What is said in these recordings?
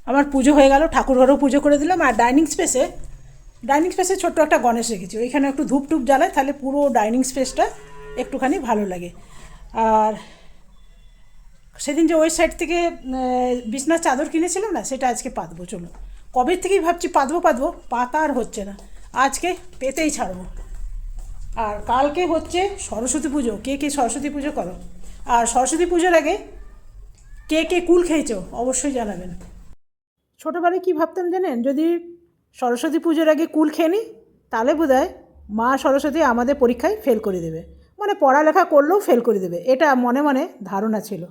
আমার পুজো হয়ে গেল, ঠাকুর ঘরেও পুজো করে দিলাম। আর ডাইনিং স্পেসে ছোট্ট একটা গণেশ রেখেছি, ওইখানে একটু ধূপ টুপ জ্বালায়, তাহলে পুরো ডাইনিং স্পেসটা একটুখানি ভালো লাগে। আর সেদিন যে ওই সাইড থেকে বিছনার চাদর কিনেছিলাম না, সেটা আজকে পাতবো। চলো, কবে থেকেই ভাবছি পাতবো, পাতা আর হচ্ছে না, আজকে পেতেই ছাড়বো। আর কালকে হচ্ছে সরস্বতী পুজো। কে কে সরস্বতী পুজো করো? আর সরস্বতী পুজোর আগে কে কে কুল খেয়েছো অবশ্যই জানাবেন। ছোটোবেলায় কী ভাবতাম জানেন, যদি সরস্বতী পুজোর আগে কুল খেয়ে নিই, তাহলে বোধহয় মা সরস্বতী আমাদের পরীক্ষায় ফেল করে দেবে, মানে পড়ালেখা করলেও ফেল করে দেবে, এটা মনে মনে ধারণা ছিল।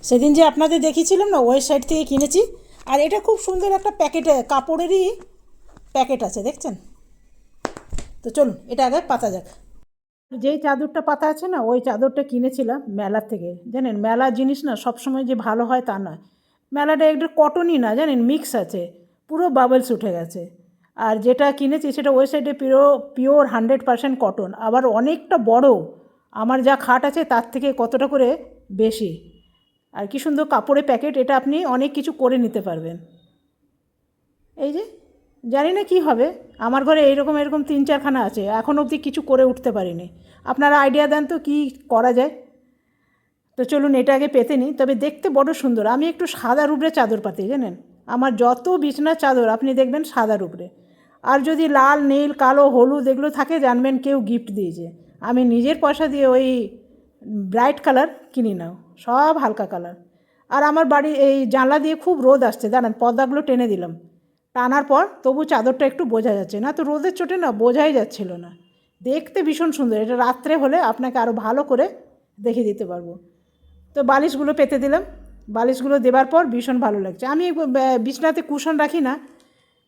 সেদিন যে আপনাদের দেখিয়েছিলাম না, ওয়েবসাইট থেকে কিনেছি। আর এটা খুব সুন্দর একটা প্যাকেটে, কাপড়েরই প্যাকেট আছে, দেখছেন তো? চলুন এটা আগে পাতা যাক। যেই চাদরটা পাতা আছে না, ওই চাদরটা কিনেছিলাম মেলার থেকে। জানেন, মেলার জিনিস না সবসময় যে ভালো হয় তা নয়। মেলাটা একটু কটনই না, জানেন, মিক্স আছে, পুরো বাবলস উঠে গেছে। আর যেটা কিনেছি সেটা ওয়েবসাইটে পিওর 100% কটন, আবার অনেকটা বড়। আমার যা খাট আছে তার থেকে কতটা করে বেশি। আর কি সুন্দর কাপড়ের প্যাকেট, এটা আপনি অনেক কিছু করে নিতে পারবেন। এই যে, জানি না কী হবে, আমার ঘরে এরকম 3-4খানা আছে, এখন অবধি কিছু করে উঠতে পারিনি। আপনারা আইডিয়া দেন তো কী করা যায়। তো চলুন এটা আগে পেতে নিই। তবে দেখতে বড় সুন্দর। আমি একটু সাদার উপরে চাদর পাতি, জানেন, আমার যত বিছনার চাদর আপনি দেখবেন সাদার উপরে। আর যদি লাল, নীল, কালো, হলুদ এগুলো থাকে, জানবেন কেউ গিফট দিয়েছে। আমি নিজের পয়সা দিয়ে ওই ব্রাইট কালার কিনি না, সব হালকা কালার। আর আমার বাড়ি এই জানলা দিয়ে খুব রোদ আসছে, দাঁড়ান পর্দাগুলো টেনে দিলাম। টানার পর তবু চাদরটা একটু বোঝা যাচ্ছে না, তো রোদের চোটে না বোঝাই যাচ্ছিল না। দেখতে ভীষণ সুন্দর। এটা রাত্রে হলে আপনাকে আরও ভালো করে দেখিয়ে দিতে পারবো। তো বালিশগুলো পেতে দিলাম। বালিশগুলো দেবার পর ভীষণ ভালো লাগছে। আমি বিছনাতে কুশন রাখি না,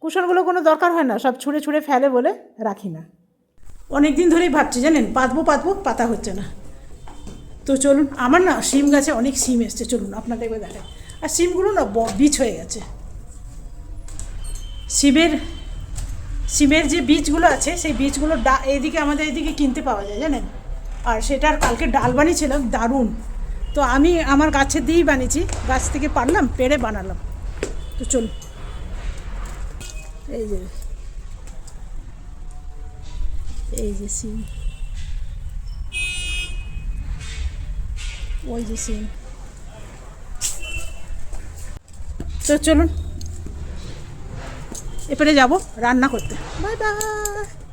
কুশনগুলো কোনো দরকার হয় না, সব ছুঁড়ে ছুঁড়ে ফেলে বলে রাখি না। অনেক দিন ধরেই ভাবছি, জানেন, পাতবো পাতা হচ্ছে না। তো চলুন, আমার না সিম গাছে অনেক সিম এসছে, চলুন আপনাদের একবার দেখাই। আর সিমগুলো না বীজ হয়ে গেছে। সিমের যে বীজগুলো আছে, সেই বীজগুলো এইদিকে, আমাদের এইদিকে কিনতে পাওয়া যায়, জানেন। আর সেটার কালকে ডাল বানিয়েছিলাম, দারুণ। তো আমি আমার গাছের দিয়েই বানিয়েছি, গাছ থেকে পারলাম, পেড়ে বানালাম। তো চলুন, এই যে সিম, ওই যে সিম। তো চলুন এবারে যাব রান্না করতে। Bye bye.